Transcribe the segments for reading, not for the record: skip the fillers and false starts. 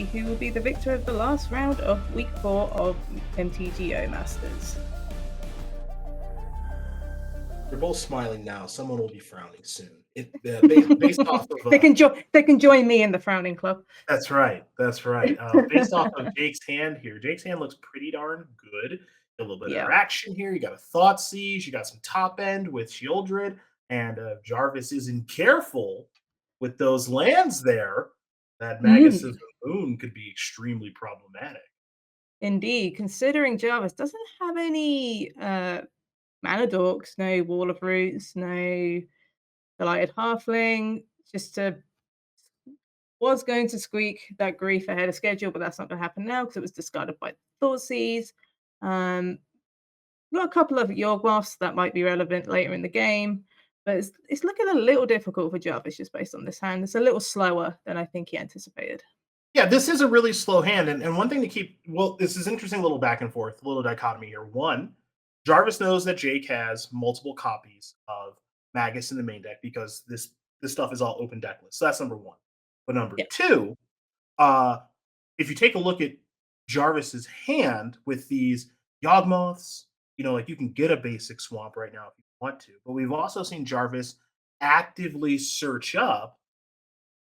who will be the victor of the last round of Week 4 of MTGO Masters. They're both smiling now. Someone will be frowning soon. Based off of they can join me in the frowning club. That's right. That's right. Based off of Jake's hand here, Jake's hand looks pretty darn good. A little bit of interaction here. You got a Thought Siege. You got some top end with Shieldred, and Jarvis isn't careful with those lands there. That Magus of the Moon could be extremely problematic. Indeed, considering Jarvis doesn't have any mana dorks, no Wall of Roots, no Delighted Halfling, was going to squeak that Grief ahead of schedule, but that's not going to happen now because it was discarded by Thoughtseize. Got a couple of Yawgmoths that might be relevant later in the game, but it's looking a little difficult for Jarvis just based on this hand. It's a little slower than I think he anticipated. Yeah, this is a really slow hand. And one thing to keep, this is interesting little back and forth, little dichotomy here. One, Jarvis knows that Jake has multiple copies of Magus in the main deck because this stuff is all open decklist. So that's number one. But number two, if you take a look at Jarvis's hand with these Yawgmoths, like you can get a basic swamp right now if you want to. But we've also seen Jarvis actively search up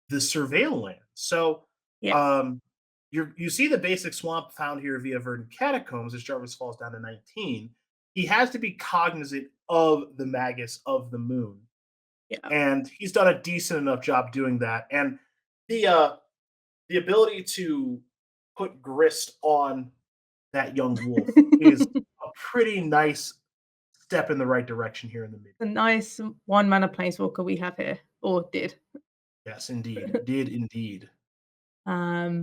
the surveil land. So you see the basic swamp found here via Verdant Catacombs as Jarvis falls down to 19. He has to be cognizant of the Magus of the Moon. Yeah. And he's done a decent enough job doing that. And the ability to put Grist on that young wolf is a pretty nice step in the right direction here in the mid. A nice 1-mana planeswalker we have here, or did. Yes, indeed. Did indeed. Yeah,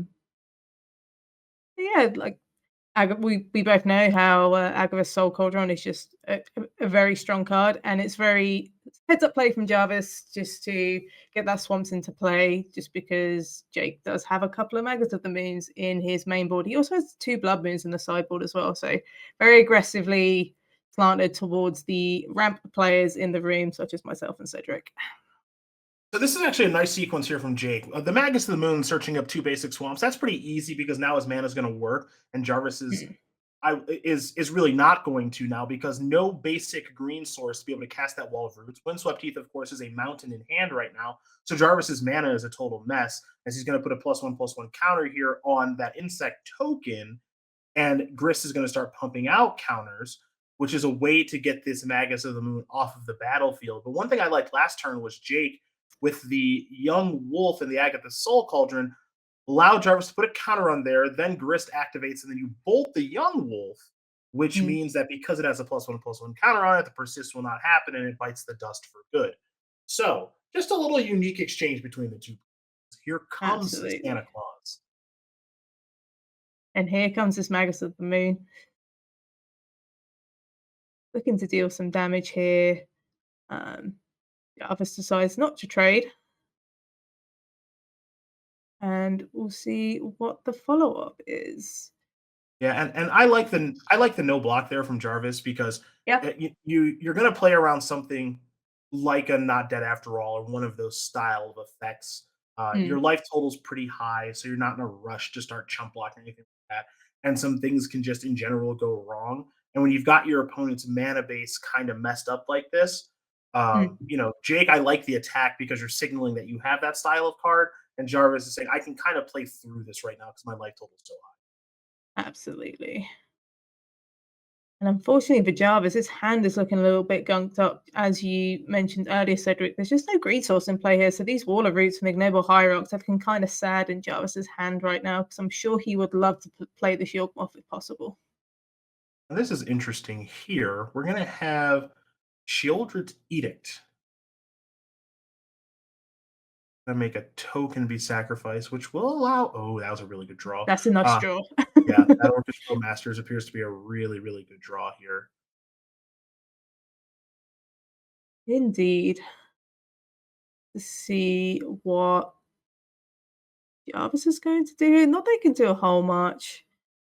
like we both know how Agarth's Soul Cauldron is just a very strong card, and it's very heads up play from Jarvis just to get that swamps into play, just because Jake does have a couple of Magus of the Moons in his main board. He also has 2 Blood Moons in the sideboard as well, so very aggressively slanted towards the ramp players in the room, such as myself and Cedric. So this is actually a nice sequence here from Jake. The Magus of the Moon searching up 2 basic swamps. That's pretty easy because now his mana is going to work, and Jarvis is really not going to now because no basic green source to be able to cast that Wall of Roots. Windswept Heath, of course, is a mountain in hand right now, so Jarvis's mana is a total mess as he's going to put a +1/+1 counter here on that insect token, and Grist is going to start pumping out counters, which is a way to get this Magus of the Moon off of the battlefield. But one thing I liked last turn was Jake, with the young wolf and the Agatha's Soul Cauldron, allow Jarvis to put a counter on there, then Grist activates, and then you bolt the young wolf, which means that because it has a +1/+1 counter on it, the persist will not happen, and it bites the dust for good. So, just a little unique exchange between the two. Here comes Santa Claus. And here comes this Magus of the Moon. Looking to deal some damage here. Jarvis decides not to trade. And we'll see what the follow-up is. Yeah, and I like the no block there from Jarvis because you're going to play around something like a Not Dead After All or one of those style of effects. Your life total is pretty high, so you're not in a rush to start chump blocking or anything like that. And some things can just in general go wrong. And when you've got your opponent's mana base kind of messed up like this, Jake, I like the attack because you're signaling that you have that style of card, and Jarvis is saying, I can kind of play through this right now because my life total is so high. Absolutely. And unfortunately for Jarvis, his hand is looking a little bit gunked up. As you mentioned earlier, Cedric, there's just no green source in play here. So these Wall of Roots and Ignoble Hierarchs have been kind of sad in Jarvis's hand right now because I'm sure he would love to play the Yawgmoth if possible. And this is interesting here. We're going to have Shieldred's Edict. Make a token be sacrificed, which will allow. Oh, that was a really good draw. That's a nice draw. Yeah, that Orchestral Masters appears to be a really, really good draw here. Indeed. Let's see what Jarvis is going to do. Not that he can do a whole much.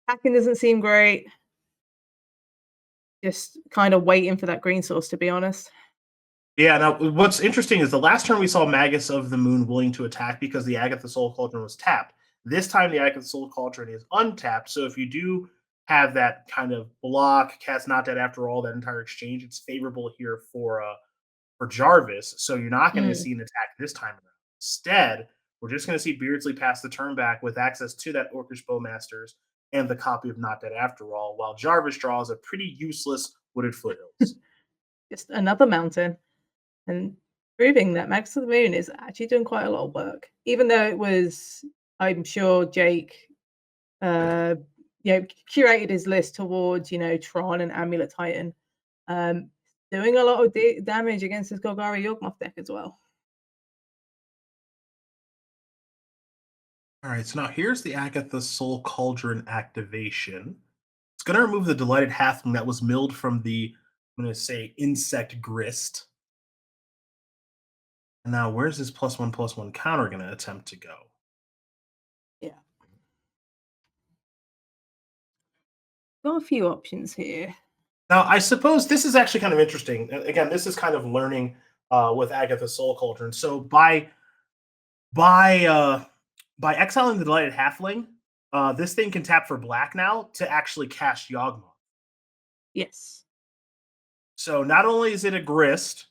Hacking doesn't seem great. Just kind of waiting for that green source, to be honest. Yeah, now what's interesting is the last turn we saw Magus of the Moon willing to attack because the Agatha's Soul Cauldron was tapped. This time, the Eye of the Soul Cauldron is untapped. So if you do have that kind of block, cast not dead after all, that entire exchange, it's favorable here for Jarvis. So you're not going to Mm. see an attack this time around. Instead, we're just going to see Beardsley pass the turn back with access to that Orcish Bowmasters and the copy of Not Dead After All, while Jarvis draws a pretty useless Wooded Foothills. Just another mountain. And proving that Max of the Moon is actually doing quite a lot of work. Even though it was, I'm sure Jake curated his list towards, Tron and Amulet Titan. Doing a lot of damage against his Golgari Yawgmoth deck as well. All right, so now here's the Agatha Soul Cauldron activation. It's going to remove the Delighted Halfling that was milled from the, I'm going to say, Insect Grist. And now where's this +1/+1 counter going to attempt to go? Yeah. Got a few options here. Now, I suppose this is actually kind of interesting. Again, this is kind of learning with Agatha Soul Cauldron. So by exiling the Delighted Halfling, this thing can tap for black now to actually cast Yawgmoth. Yes. So not only is it a Grist,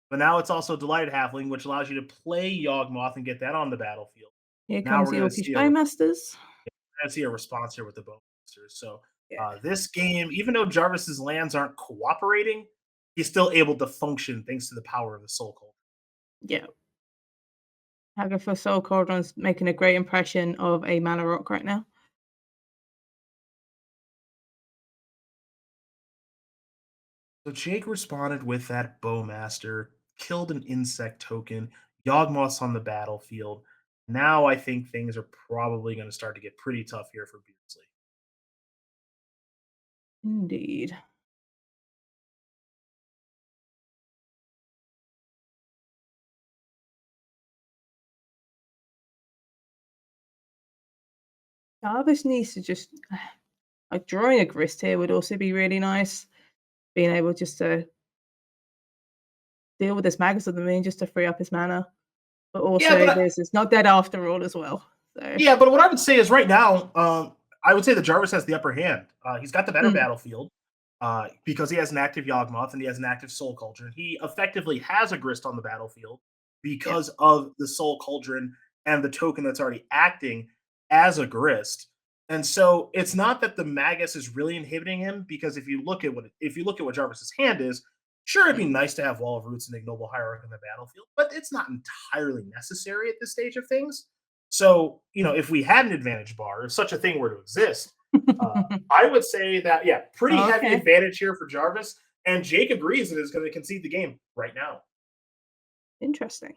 but now it's also Delighted Halfling, which allows you to play Yawgmoth and get that on the battlefield. Here Now comes we're the going to Orcish see Bowmasters. a response here with the Bowmasters. So Yeah. this game, even though Jarvis's lands aren't cooperating, he's still able to function thanks to the power of the Soul Cauldron. Yeah. Agatha Soul Cauldron's making a great impression of a mana rock right now. So Jake responded with that Bowmaster, killed an insect token, Yawgmoth's on the battlefield. Now I think things are probably going to start to get pretty tough here for Beardsley. Indeed. Jarvis needs to just like drawing a grist here would also be really nice. Being able just to deal with this Magus of the Moon just to free up his mana. But Yeah, also this is not dead after all as well. So but what I would say is right now, I would say that Jarvis has the upper hand. He's got the better Mm. battlefield because he has an active Yawgmoth and he has an active Soul Cauldron. He effectively has a Grist on the battlefield yeah. because of the Soul Cauldron and the token that's already acting as a Grist. And so it's not that the Magus is really inhibiting him, because if you look at what Jarvis's hand is, sure, it'd be Mm. nice to have Wall of Roots and Ignoble Hierarch on the battlefield, but it's not entirely necessary at this stage of things. So, if we had an advantage bar, if such a thing were to exist, I would say that, yeah, pretty heavy Okay. advantage here for Jarvis. And Jake agrees that it's going to concede the game right now. Interesting.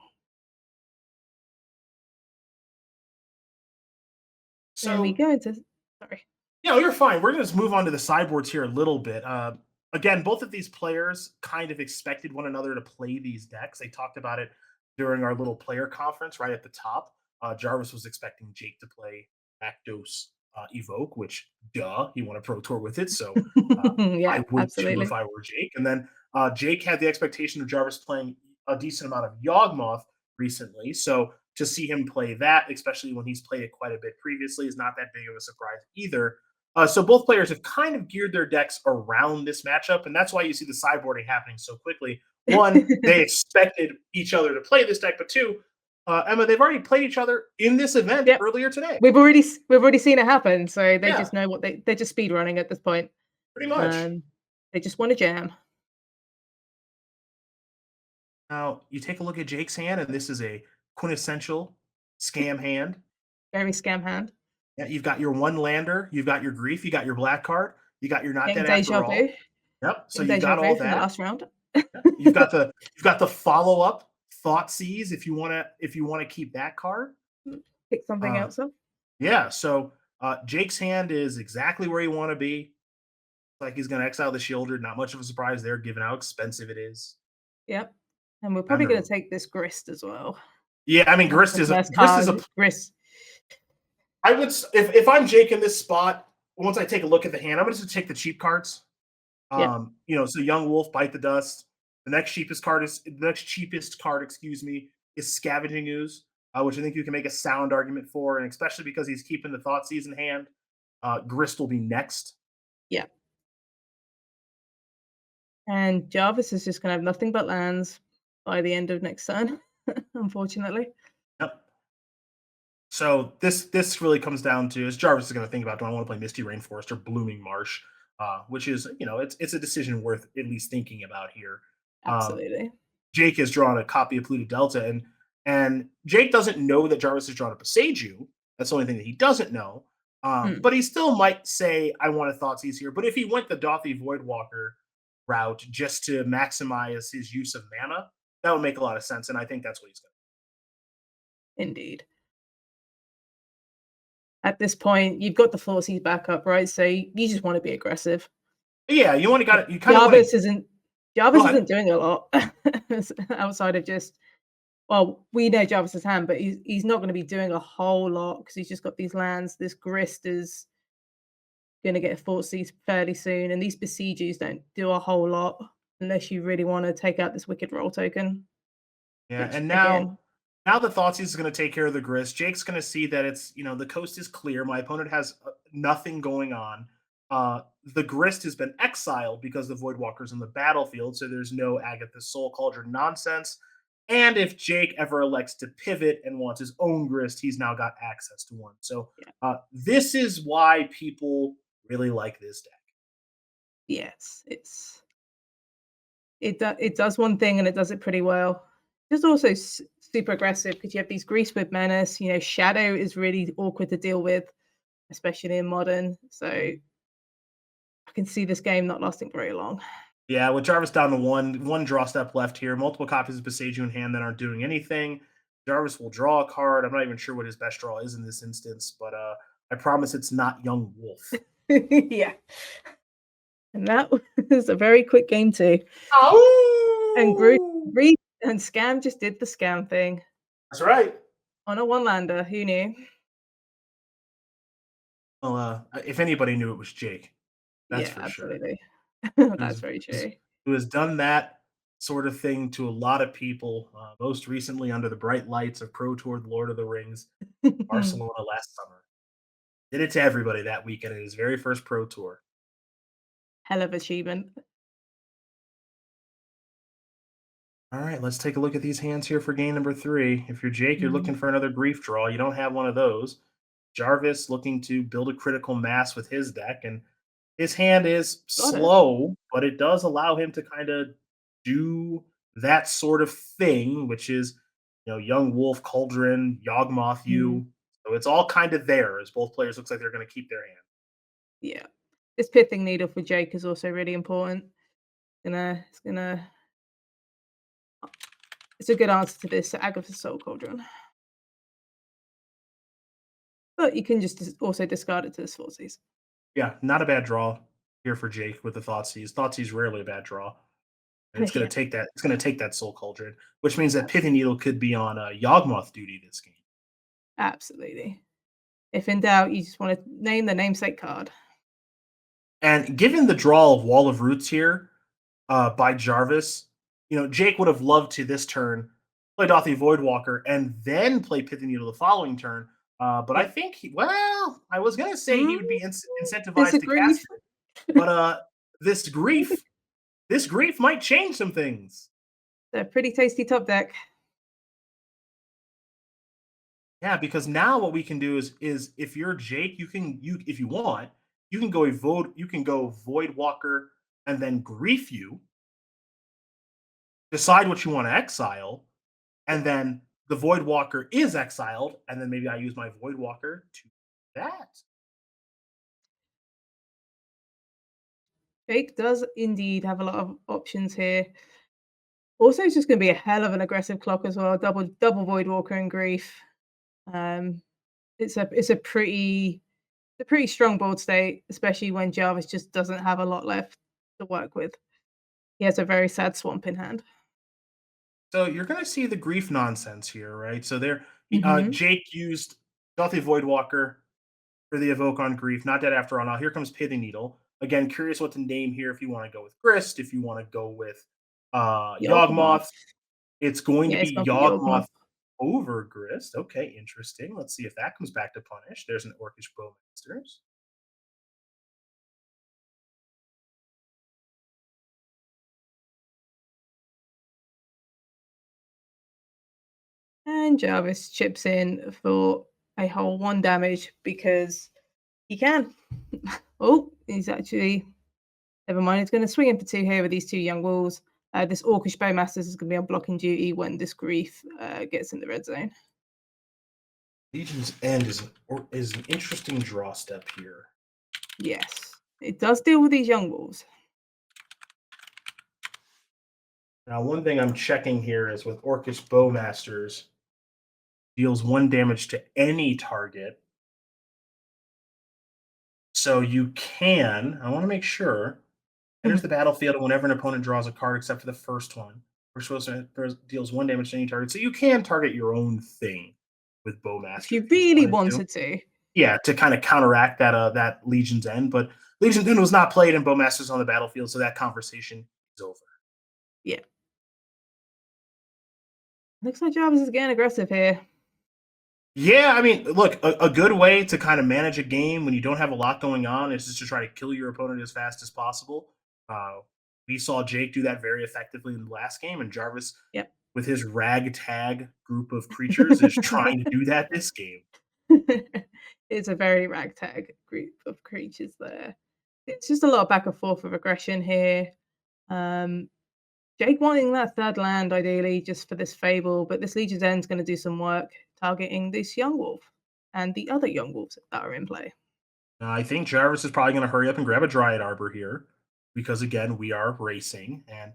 Then we So, go into sorry. you're fine. We're going to just move on to the sideboards here a little bit. Again, both of these players kind of expected one another to play these decks. They talked about it during our little player conference right at the top. Jarvis was expecting Jake to play Rakdos Evoke, which, duh, he won a Pro Tour with it. So Yeah, I would too if absolutely. I were Jake. And then Jake had the expectation of Jarvis playing a decent amount of Yawgmoth recently. So to see him play that, especially when he's played it quite a bit previously, is not that big of a surprise either. So both players have kind of geared their decks around this matchup, and that's why you see the sideboarding happening so quickly. One, they expected each other to play this deck, but two, Emma, they've already played each other in this event Yep. earlier today. We've already seen it happen, so they Yeah. just know what they're just speed running at this point. Pretty much. They just want to jam. Now, you take a look at Jake's hand, and this is a quintessential scam hand. Very scam hand. Yeah, you've got your one lander, you've got your grief, you got your black card, you got your not Getting dead deja after all. vu. Yep. So Getting you've deja got all vu from the that. last round. Yeah. You've got the follow up thought seize if you wanna keep that card. Pick something Uh, else up. yeah. So Jake's hand is exactly where you want to be. Like he's gonna exile the Shielder. Not much of a surprise there, given how expensive it is. Yep. And we're And probably going the to take this grist as well. yeah, I mean That's Grist the is a first Grist is card. a Grist. I would if I'm Jake in this spot, once I take a look at the hand, I'm gonna just take the cheap cards. Yeah. So Young Wolf, Bite the Dust. The next cheapest card, excuse me, is Scavenging Ooze. which I think you can make a sound argument for, and especially because he's keeping the Thoughtseize in hand. Grist will be next. Yeah. And Jarvis is just gonna have nothing but lands by the end of next turn, unfortunately. Yep. So this really comes down to, as Jarvis is going to think about, do I want to play Misty Rainforest or Blooming Marsh, which is, it's a decision worth at least thinking about here. Um, Absolutely. Jake has drawn a copy of Polluted Delta, and Jake doesn't know that Jarvis has drawn a Passeju. That's the only thing that he doesn't know. Mm, But he still might say, I want a Thoughtseize here. But if he went the Dothy Voidwalker route just to maximize his use of mana, that would make a lot of sense. And I think that's what he's going indeed. At this point, you've got the forces back up, right? So you just want to be aggressive. to. Yeah, you kind of want Jarvis to isn't go Jarvis ahead. isn't doing a lot outside of just well, we know Jarvis's hand, but he's not going to be doing a whole lot because he's just got these lands. This grist is going to get forced these fairly soon, and these besieges don't do a whole lot unless you really want to take out this wicked roll token. Yeah, Which and now again, now the Thoughtseize is going to take care of the grist. Jake's going to see that it's, the coast is clear. My opponent has nothing going on. The grist has been exiled because the Voidwalker's on the battlefield, so there's no Agatha's Soul Cauldron nonsense. And if Jake ever elects to pivot and wants his own grist, he's now got access to one. So yeah, this is why people really like this deck. yes, it does one thing and it does it pretty well. Just also super aggressive because you have these grease with menace. Shadow is really awkward to deal with, especially in modern. So I can see this game not lasting very long. Yeah, with Jarvis down to one draw step left here, multiple copies of Besage in hand that aren't doing anything. Jarvis will draw a card. I'm not even sure what his best draw is in this instance, but I promise it's not Young Wolf. Yeah, and that was a very quick game too. And Oh, Grease and Scam just did the scam thing that's right. on a one lander. Who knew? Well, if anybody knew, it was Jake. That's Yeah, for sure. absolutely. Who's That's very who's- true. who has done that sort of thing to a lot of people. Most recently, under the bright lights of Pro Tour, The Lord of the Rings, Barcelona last summer. Did it to everybody that weekend in his very first Pro Tour. Hell of achievement. All right, let's take a look at these hands here for game number 3. If you're Jake, you're Mhm. looking for another grief draw. You don't have one of those. Jarvis looking to build a critical mass with his deck, and his hand is Got it. slow, but it does allow him to kind of do that sort of thing, which is, Young Wolf, Cauldron, Yawgmoth, Mhm. you. So it's all kind of there as both players looks like they're going to keep their hand. Yeah. This pithing needle for Jake is also really important. It's a good answer to this Agatha Soul Cauldron. But you can just also discard it to the Swordseize. Yeah, not a bad draw here for Jake with the Thoughtseize. Thoughtseiz's rarely a bad draw. And it's going Yeah, to take that. It's going to take that Soul Cauldron, which means that Pithing absolutely. Needle could be on Yawgmoth duty this game. Absolutely. If in doubt, you just want to name the namesake card. And given the draw of Wall of Roots here by Jarvis, Jake would have loved to this turn play Dothy Voidwalker and then play Pithing Needle the following turn. But I Yeah. think, I was going to say he Mm, would be incentivized to disagree. cast it, but this grief, this grief might change some things. They're pretty tasty top deck. Yeah, because now what we can do is if you're Jake, you if you want, you can go Void Walker and then grief you, decide what you want to exile, and Yeah. then the Void Walker is exiled, and then maybe I use my Void Walker to that. Jake does indeed have a lot of options here. Also, it's just going to be a hell of an aggressive clock as well. Double Void Walker and Grief. Um, it's a pretty strong board state, especially when Jarvis just doesn't have a lot left to work with. He has a very sad swamp in hand. So you're gonna see the grief nonsense here, right? So Hmm. Jake used Stealthy Void Walker for the evoke on grief. Not dead after all. Now here comes Pithing Needle. Again, curious what to name here. If you want to go with Grist, if you want to go with Yawgmoth. Yawgmoth, it's going to Yeah, it's be gonna be Yawgmoth. Yawgmoth over Grist. Okay, interesting. Let's see if that comes back to punish. There's an Orcish Bowmasters. And Jarvis chips in for a whole 1 damage because he can. Oh, he's actually... Never mind, he's going to swing in for 2 here with these 2 young wolves. This Orcish Bowmasters is going to be on blocking duty when this Grief gets in the red zone. Legion's End is an interesting draw step here. Yes, it does deal with these young wolves. Now, one thing I'm checking here is with Orcish Bowmasters, deals 1 damage to any target. So you can, I want to make sure, enters the battlefield whenever an opponent draws a card except for the first one. We're supposed to deals 1 damage to any target. So you can target your own thing with Bowmaster. If you really wanted to. Yeah, to kind of counteract that Legion's End. But Legion's End was not played in Bowmasters on the battlefield, so that conversation is over. Yeah. Looks like Jarvis is getting aggressive here. Yeah, I mean, look, a good way to kind of manage a game when you don't have a lot going on is just to try to kill your opponent as fast as possible. We saw Jake do that very effectively in the last game, and Jarvis, with his ragtag group of creatures, is trying to do that this game. It's a very ragtag group of creatures there. It's just a lot of back and forth of aggression here. Jake wanting that 3rd land, ideally, just for this Fable, but this Legion's End is going to do some work targeting this young wolf and the other young wolves that are in play. I think Jarvis is probably going to hurry up and grab a Dryad Arbor here because, again, we are racing, and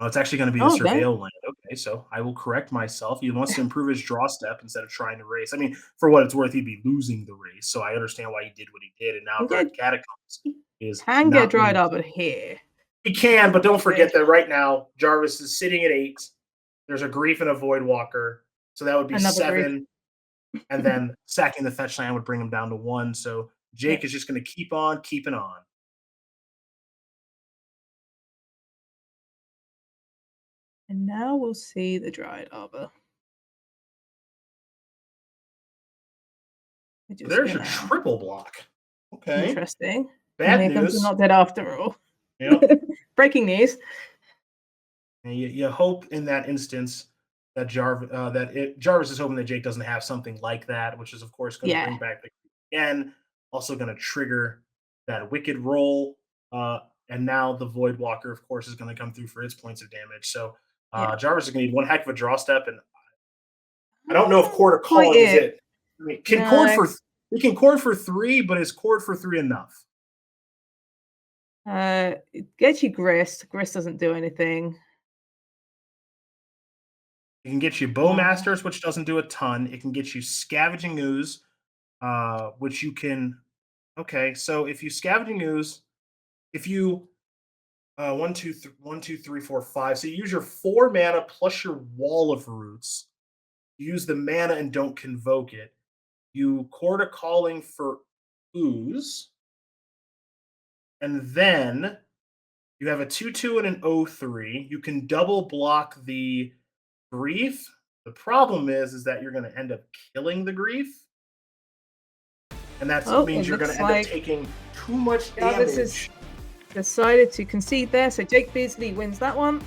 it's actually going to be the Surveil land. Okay, so I will correct myself. He wants to improve his draw step instead of trying to race. I mean, for what it's worth, he'd be losing the race, so I understand why he did what he did, and now Catacombs is can get Dryad Arbor here. He can, but don't forget that right now, Jarvis is sitting at 8. There's a Grief and a Voidwalker, so that would be another 7. And then sacking the fetch land would bring him down to 1. So Jake is just going to keep on keeping on. And now we'll see the Dryad Arbor. There's a triple block. Okay. Interesting. Bad news. Not dead after all. Yep. Breaking news. And you hope in that instance that Jarvis is hoping that Jake doesn't have something like that, which is of course going to bring back the again, also going to trigger that Wicked roll. And now the Voidwalker, of course, is going to come through for its points of damage. So Jarvis is going to need one heck of a draw step, and I don't know if Cord or Calling is it. I mean, he can cord for 3, but is cord for 3 enough? It gets you Grist. Grist doesn't do anything. It can get you Bowmasters, which doesn't do a ton. It can get you Scavenging Ooze, which you can. Okay, so if you Scavenging Ooze, if you 1, 2, 3, 4, 5. So you use your 4 mana plus your Wall of Roots. You use the mana and don't convoke it. You Cord a Calling for Ooze. And then you have a 2/2 and an 0/3. You can double block the Grief. The problem is that you're going to end up killing the Grief. And that means you're going to end up taking too much damage. Jarvis has decided to concede there, so Jake Beardsley wins that one.